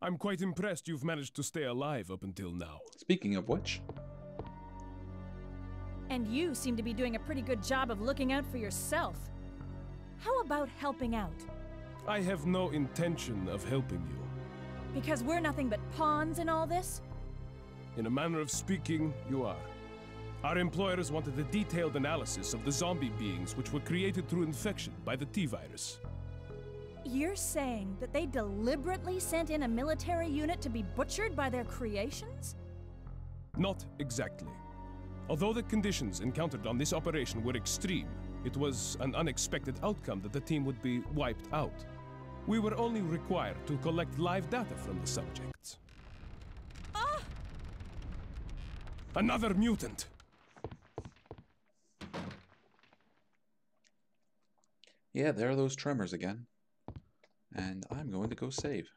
I'm quite impressed you've managed to stay alive up until now. Speaking of which... And you seem to be doing a pretty good job of looking out for yourself. How about helping out? I have no intention of helping you. Because we're nothing but pawns in all this? In a manner of speaking, you are. Our employers wanted a detailed analysis of the zombie beings which were created through infection by the T-virus. You're saying that they deliberately sent in a military unit to be butchered by their creations? Not exactly. Although the conditions encountered on this operation were extreme, it was an unexpected outcome that the team would be wiped out. We were only required to collect live data from the subjects. Ah! Another mutant! Yeah, there are those tremors again. And I'm going to go save.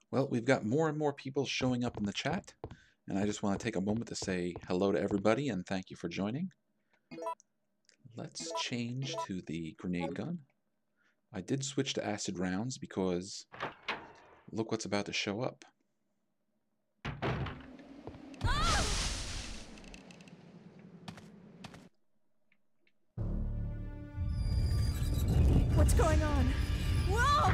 Well, we've got more and more people showing up in the chat, and I just want to take a moment to say hello to everybody and thank you for joining. Let's change to the grenade gun. I did switch to acid rounds because look what's about to show up. What's going on? Whoa!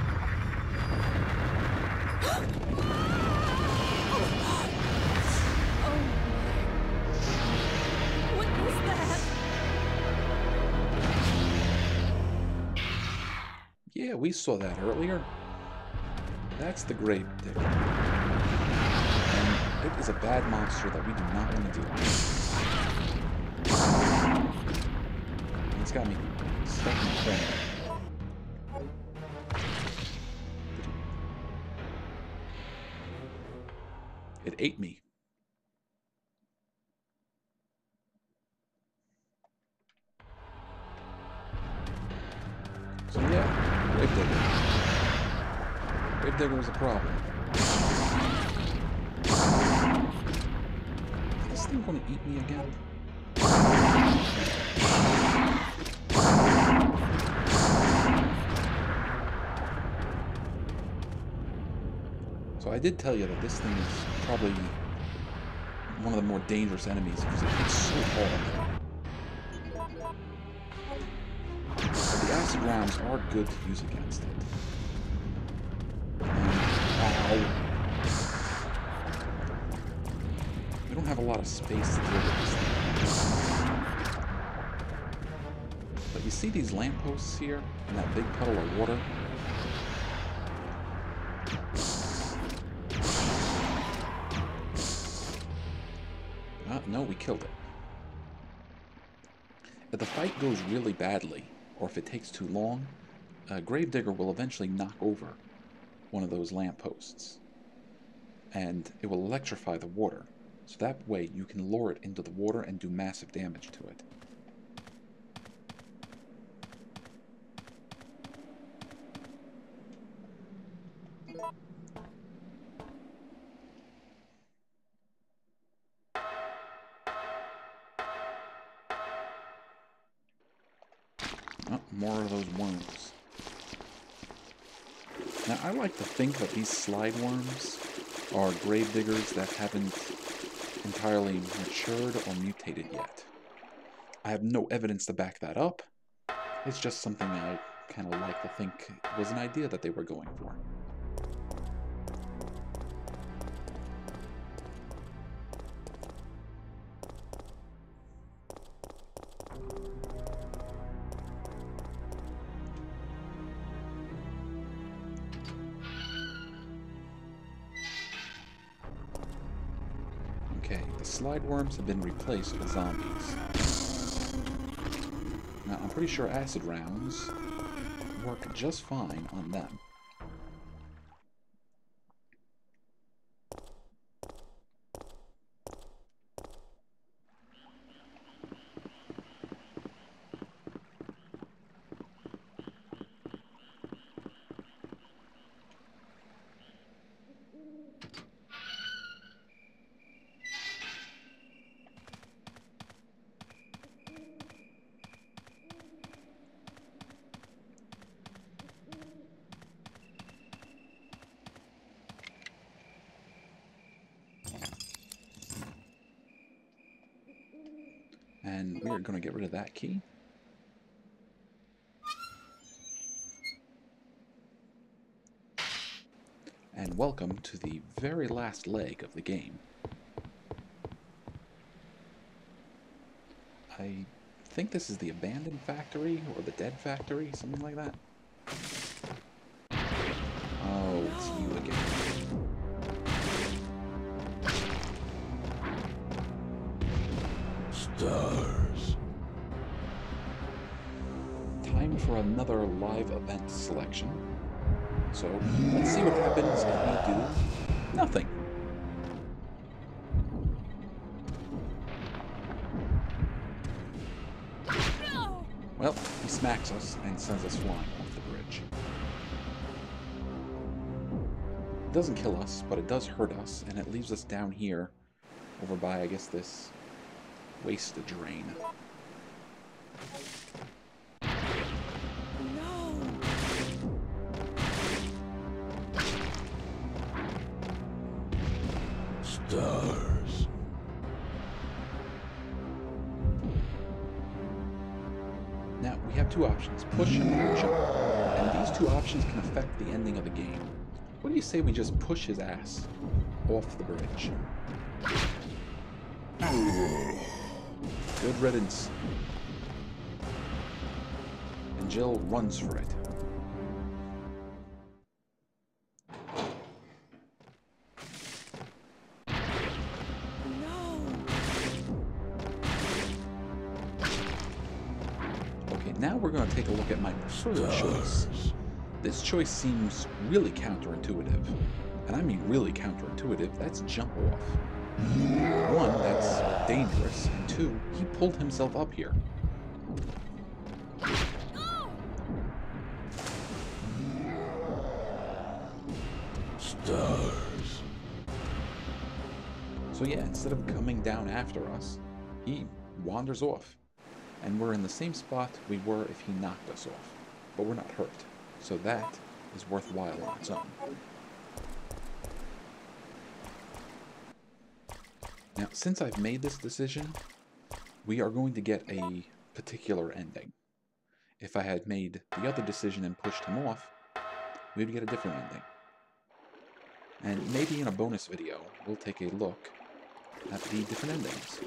What is that? Yeah, we saw that earlier. That's the grave digger. And it is a bad monster that we do not want to deal with. It's got me stuck in the corner. It ate me. So yeah, grave digger. Grave digger is a problem. Is this thing going to eat me again? So I did tell you that this thing is probably one of the more dangerous enemies because it hits so hard. But the acid rounds are good to use against it. Ow. We don't have a lot of space to deal with this thing. But you see these lampposts here and that big puddle of water? No, we killed it. If the fight goes really badly, or if it takes too long, a gravedigger will eventually knock over one of those lampposts. And it will electrify the water. So that way you can lure it into the water and do massive damage to it. Oh, more of those worms. Now, I like to think that these slide worms are gravediggers that haven't entirely matured or mutated yet. I have no evidence to back that up. It's just something I kind of like to think was an idea that they were going for. Okay, the slide worms have been replaced with zombies. Now, I'm pretty sure acid rounds work just fine on them. And we're going to get rid of that key. And welcome to the very last leg of the game. I think this is the abandoned factory, or the dead factory, something like that. Oh, it's you again. Stars. Time for another live event selection. So, let's see what happens if we do nothing. No! Well, he smacks us and sends us flying off the bridge. It doesn't kill us, but it does hurt us, and it leaves us down here, over by, I guess, this waste drain. No! Stars. Now, we have two options, push and jump, and these two options can affect the ending of the game. What do you say we just push his ass off the bridge? Good riddance. And Jill runs for it. No! Okay, now we're going to take a look at my preferred choice. This choice seems really counterintuitive. And I mean really counterintuitive. That's jump off. One, that's dangerous. And two, he pulled himself up here. Stars. So yeah, instead of coming down after us, he wanders off. And we're in the same spot we were if he knocked us off. But we're not hurt. So that is worthwhile on its own. Now, since I've made this decision, we are going to get a particular ending. If I had made the other decision and pushed him off, we'd get a different ending. And maybe in a bonus video, we'll take a look at the different endings.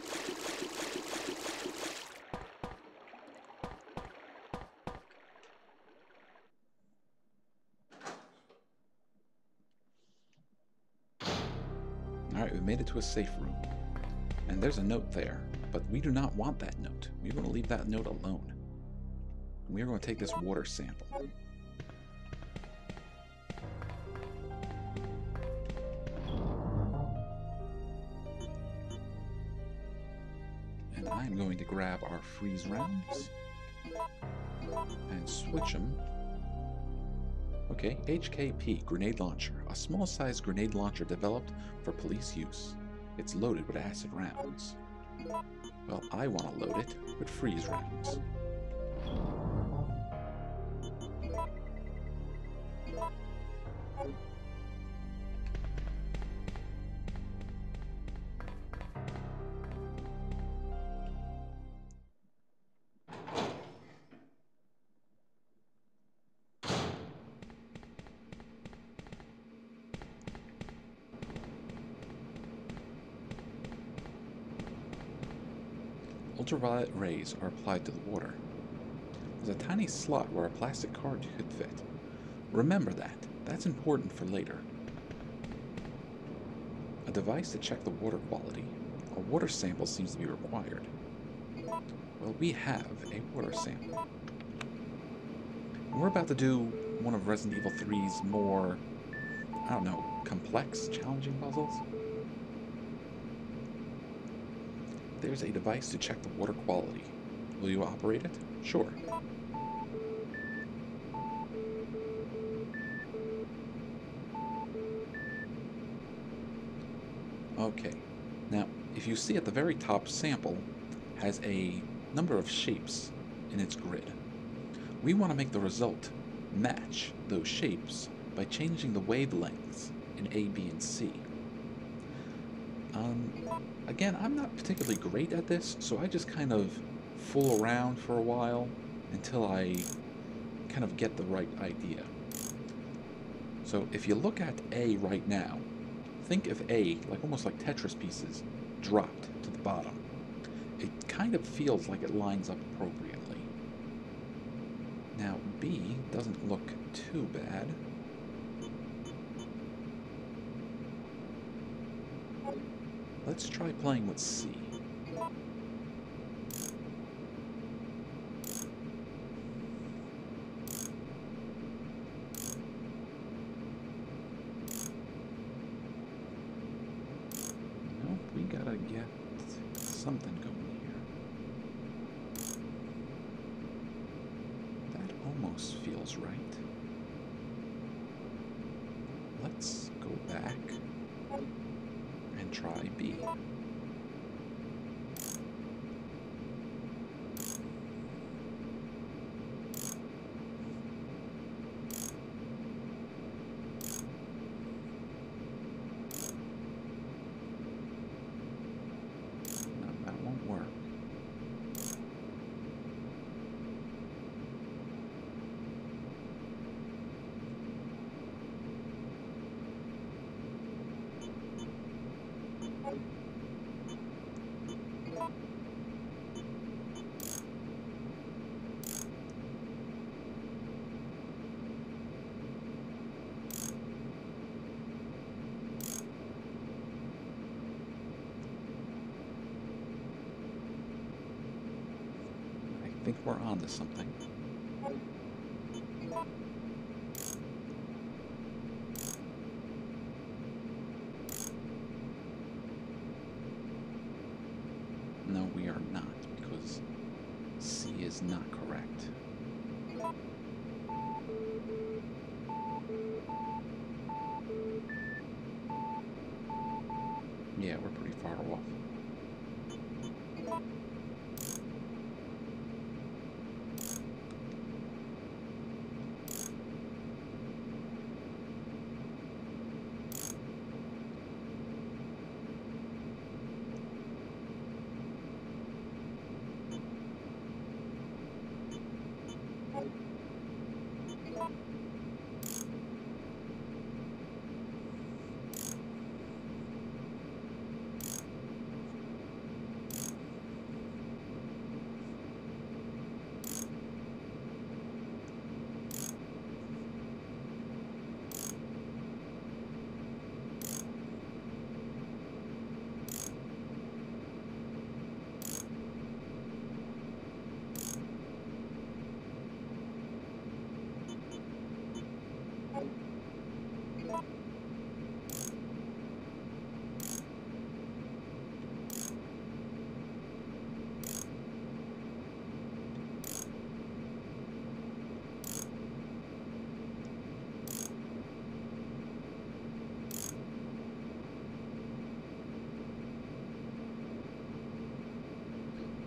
Alright, we made it to a safe room. And there's a note there, but we do not want that note. We're going to leave that note alone. We're going to take this water sample. And I'm going to grab our freeze rounds and switch them. Okay, HKP, grenade launcher. A small-sized grenade launcher developed for police use. It's loaded with acid rounds. Well, I want to load it with freeze rounds. Ultraviolet rays are applied to the water. There's a tiny slot where a plastic card could fit. Remember that. That's important for later. A device to check the water quality. A water sample seems to be required. Well, we have a water sample. And we're about to do one of Resident Evil 3's more, I don't know, complex, challenging puzzles. There's a device to check the water quality. Will you operate it? Sure. Okay. Now, if you see at the very top, sample has a number of shapes in its grid. We want to make the result match those shapes by changing the wavelengths in A, B, and C. Again, I'm not particularly great at this, so I just kind of fool around for a while until I kind of get the right idea. So if you look at A right now, think of A like almost like Tetris pieces dropped to the bottom. It kind of feels like it lines up appropriately. Now B doesn't look too bad. Let's try playing with C. Nope, we gotta get something going here. That almost feels right. Let's go back and try B. No, that won't work. I think we're on to something. No, we are not, because C is not correct. Yeah, we're pretty far off.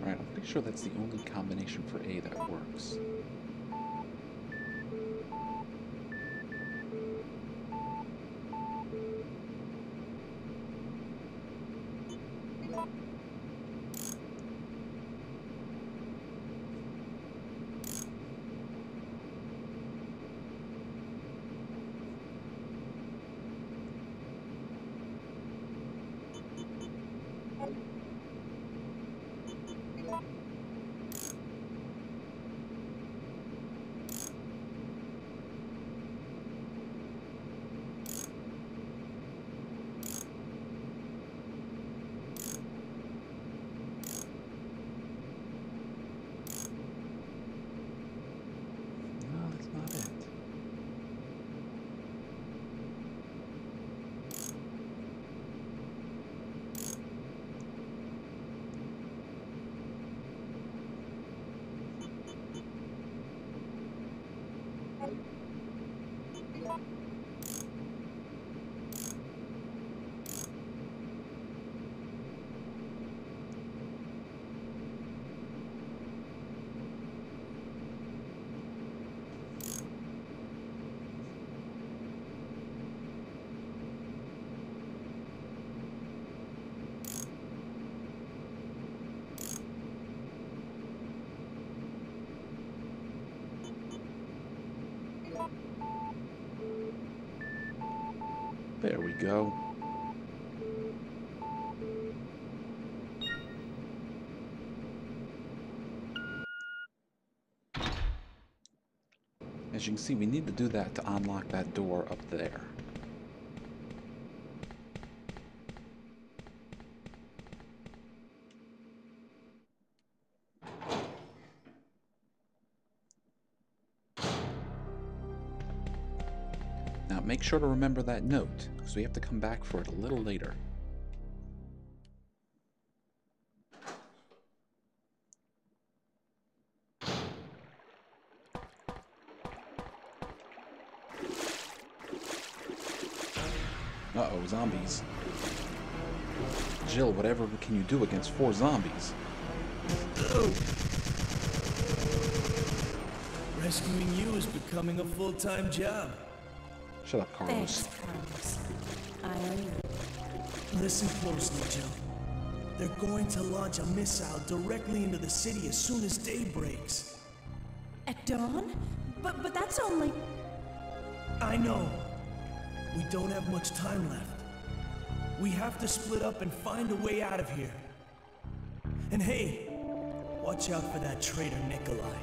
Alright, I'm pretty sure that's the only combination for A that works. There we go. As you can see, we need to do that to unlock that door up there. Now make sure to remember that note, because we have to come back for it a little later. Uh-oh, zombies. Jill, whatever can you do against 4 zombies? Rescuing you is becoming a full-time job. Shut up, Carlos. Thanks, Carlos. I owe you. Listen closely, Jill. They're going to launch a missile directly into the city as soon as day breaks. At dawn? But that's only... I know. We don't have much time left. We have to split up and find a way out of here. And hey, watch out for that traitor Nicholai.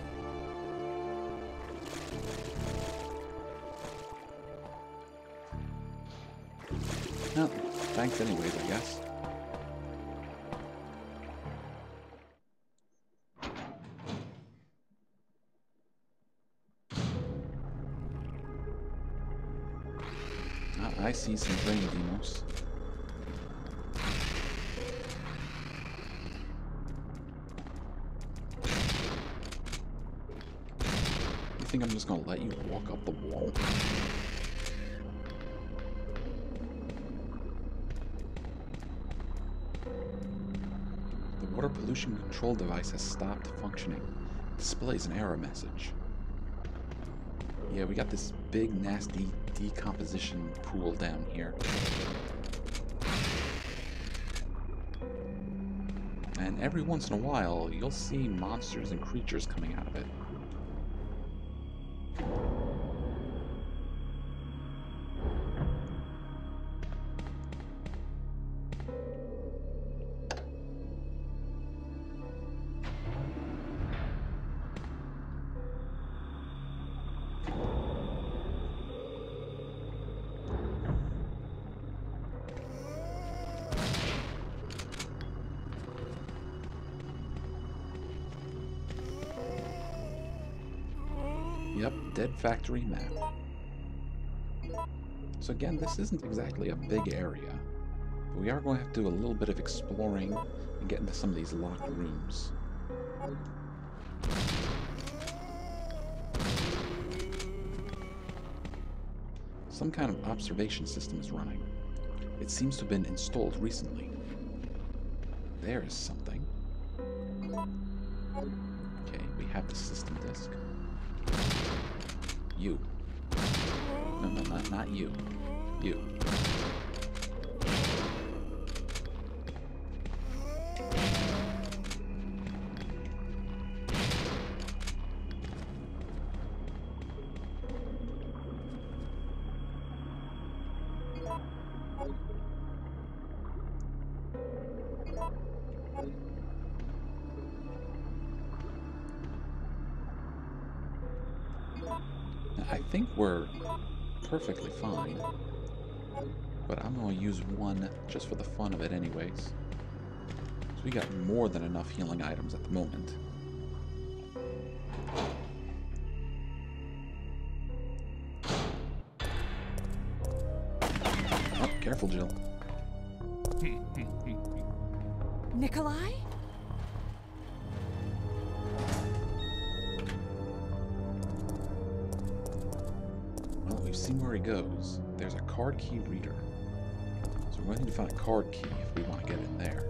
Well, thanks anyways, I guess. I see some brain demos. You think I'm just gonna let you walk up the wall? The water pollution control device has stopped functioning. Displays an error message. Yeah, we got this big, nasty decomposition pool down here. And every once in a while, you'll see monsters and creatures coming out of it. Yep, dead factory map. So again, this isn't exactly a big area, but we are going to have to do a little bit of exploring and get into some of these locked rooms. Some kind of observation system is running. It seems to have been installed recently. There is something. Okay, we have the system disk. You. No, not you. You. I think we're perfectly fine, but I'm going to use one just for the fun of it anyways. So we got more than enough healing items at the moment. Oh, careful, Jill. Nicholai? seeing where he goes. There's a card key reader. So we're going to need to find a card key if we want to get in there.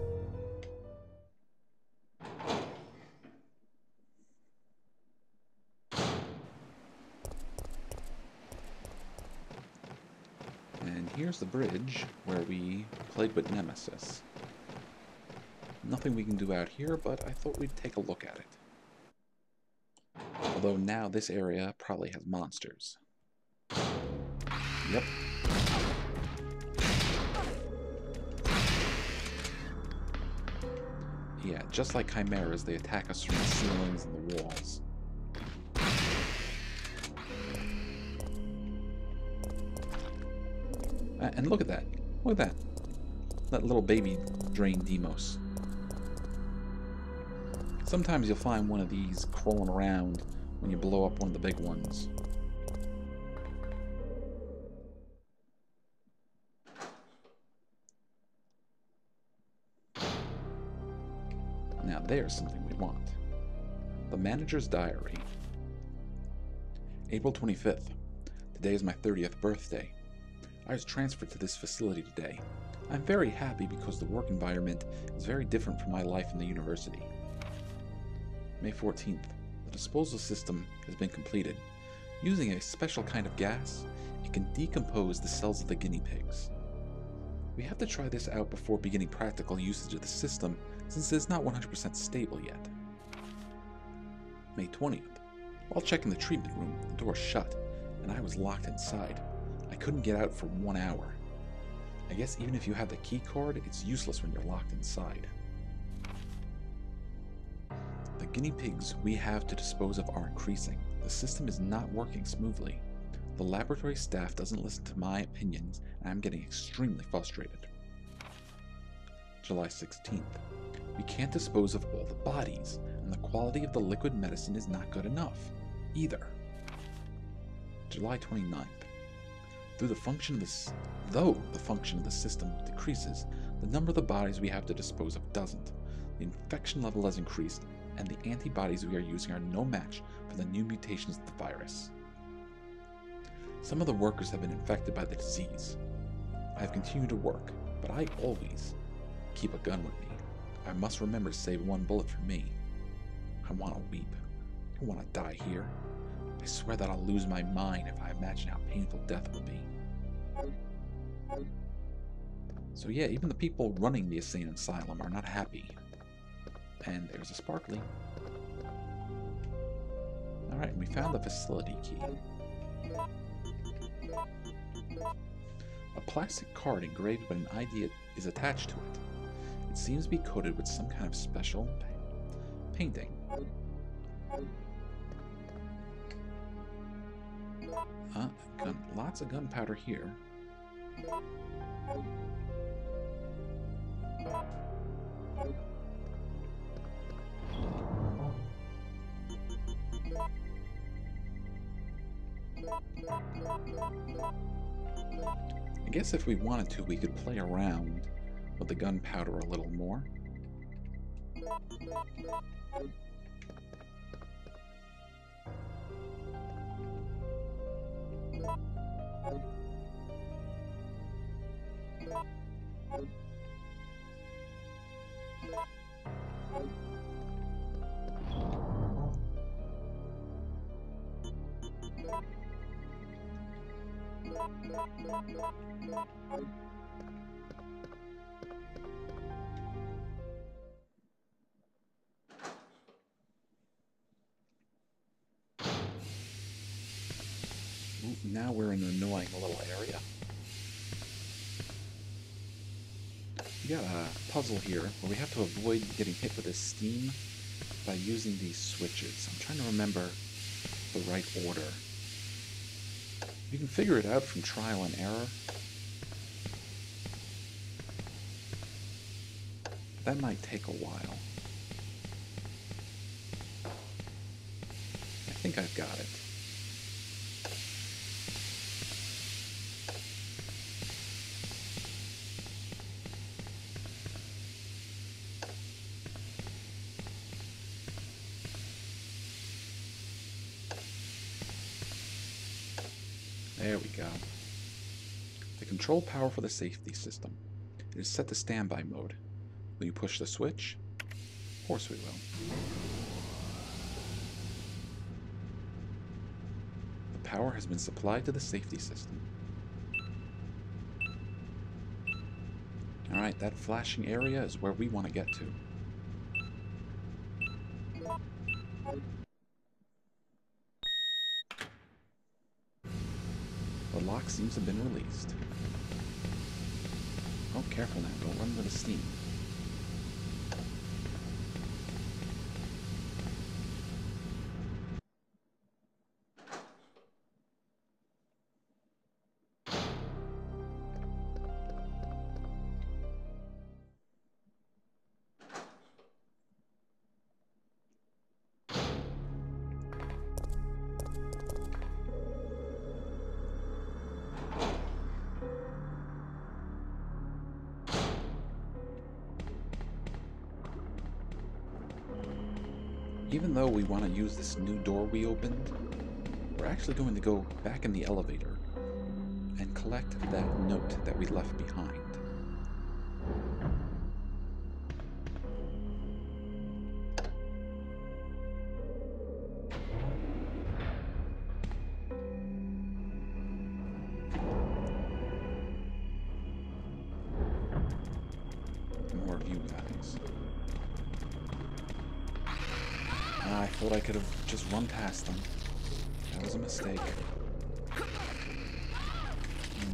And here's the bridge where we played with Nemesis. Nothing we can do out here, but I thought we'd take a look at it. Although now this area probably has monsters. Yep. Yeah, just like chimeras, they attack us from the ceilings and the walls. And look at that. Look at that. That little baby drain Demos. Sometimes you'll find one of these crawling around when you blow up one of the big ones. Now there's something we want. The manager's diary. April 25th. Today is my 30th birthday. I was transferred to this facility today. I'm very happy because the work environment is very different from my life in the university. May 14th. The disposal system has been completed. Using a special kind of gas, it can decompose the cells of the guinea pigs. We have to try this out before beginning practical usage of the system, since it is not 100% stable yet. May 20th. While checking the treatment room, the door shut, and I was locked inside. I couldn't get out for 1 hour. I guess even if you have the key card, it's useless when you're locked inside. The guinea pigs we have to dispose of are increasing. The system is not working smoothly. The laboratory staff doesn't listen to my opinions, and I'm getting extremely frustrated. July 16th. We can't dispose of all the bodies, and the quality of the liquid medicine is not good enough, either. July 29th. Though the function of the system decreases, the number of the bodies we have to dispose of doesn't. The infection level has increased, and the antibodies we are using are no match for the new mutations of the virus. Some of the workers have been infected by the disease. I have continued to work, but I always keep a gun with me. I must remember to save one bullet for me. I want to weep. I want to die here. I swear that I'll lose my mind if I imagine how painful death will be. So yeah, even the people running the insane asylum are not happy. And there's a sparkly. Alright, we found the facility key. A plastic card engraved with an idea is attached to it. It seems to be coated with some kind of special painting. Lots of gunpowder here. I guess if we wanted to, we could play around with the gunpowder a little more. Ooh, now we're in an annoying little area. We got a puzzle here where we have to avoid getting hit with this steam by using these switches. I'm trying to remember the right order. You can figure it out from trial and error. That might take a while. I think I've got it. There we go. The control power for the safety system. It is set to standby mode. Will you push the switch? Of course we will. The power has been supplied to the safety system. Alright, that flashing area is where we want to get to. The lock seems to have been released. Oh, careful now, don't run into the steam. Even though we want to use this new door we opened, we're actually going to go back in the elevator and collect that note that we left behind. More of you guys. I thought I could have just run past them. That was a mistake.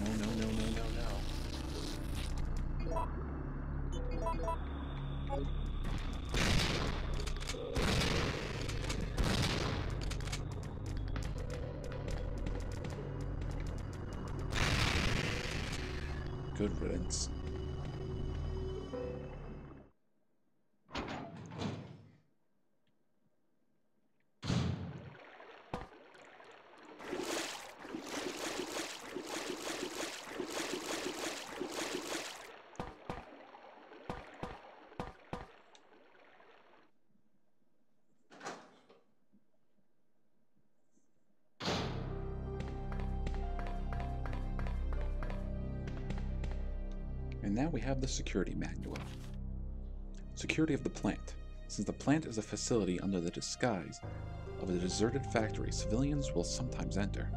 No, no, no, no, no, no. Good riddance. And now we have the security manual. Security of the plant. Since the plant is a facility under the disguise of a deserted factory, civilians will sometimes enter.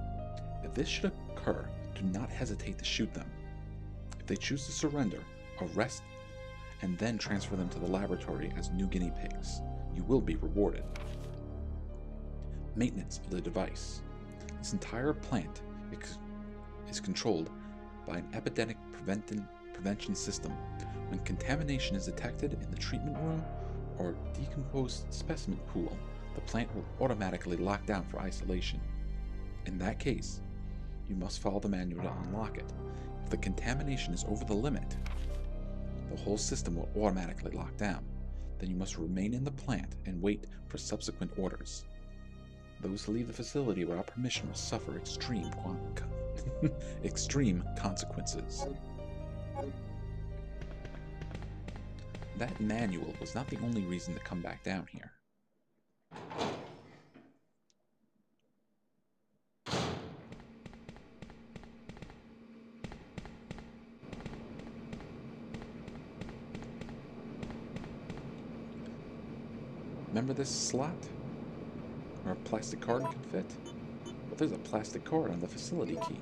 If this should occur, do not hesitate to shoot them. If they choose to surrender, arrest and then transfer them to the laboratory as new guinea pigs. You will be rewarded. Maintenance of the device. This entire plant is controlled by an epidemic prevention system. When contamination is detected in the treatment room or decomposed specimen pool, the plant will automatically lock down for isolation. In that case, you must follow the manual to unlock it. If the contamination is over the limit, the whole system will automatically lock down. Then you must remain in the plant and wait for subsequent orders. Those who leave the facility without permission will suffer extreme consequences. That manual was not the only reason to come back down here. Remember this slot where a plastic card can fit? Well, there's a plastic card on the facility key.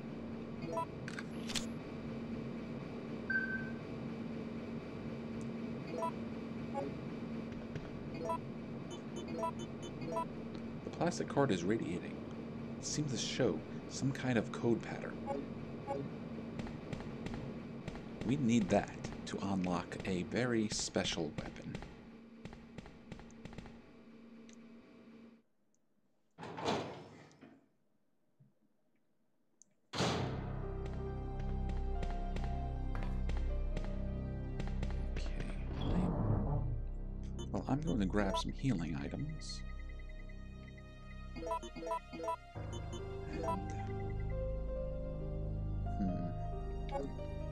The plastic card is radiating. It seems to show some kind of code pattern. We need that to unlock a very special weapon. I'm going to grab some healing items. And,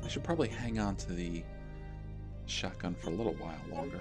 I should probably hang on to the shotgun for a little while longer.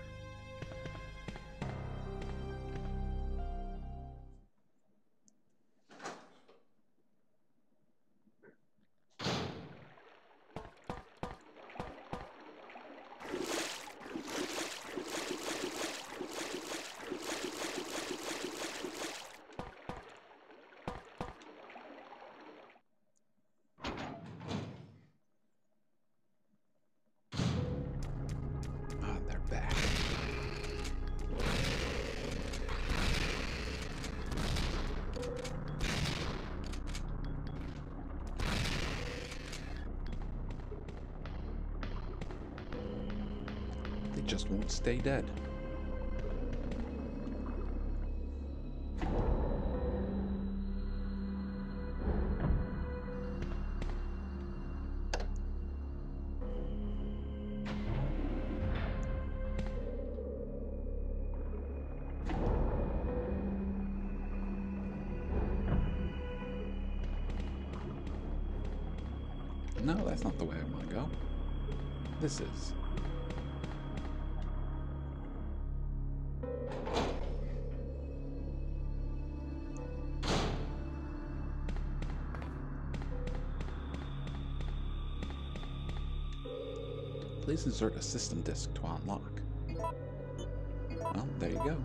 It just won't stay dead. No, that's not the way I want to go. This is. Please insert a system disk to unlock. Well, there you go.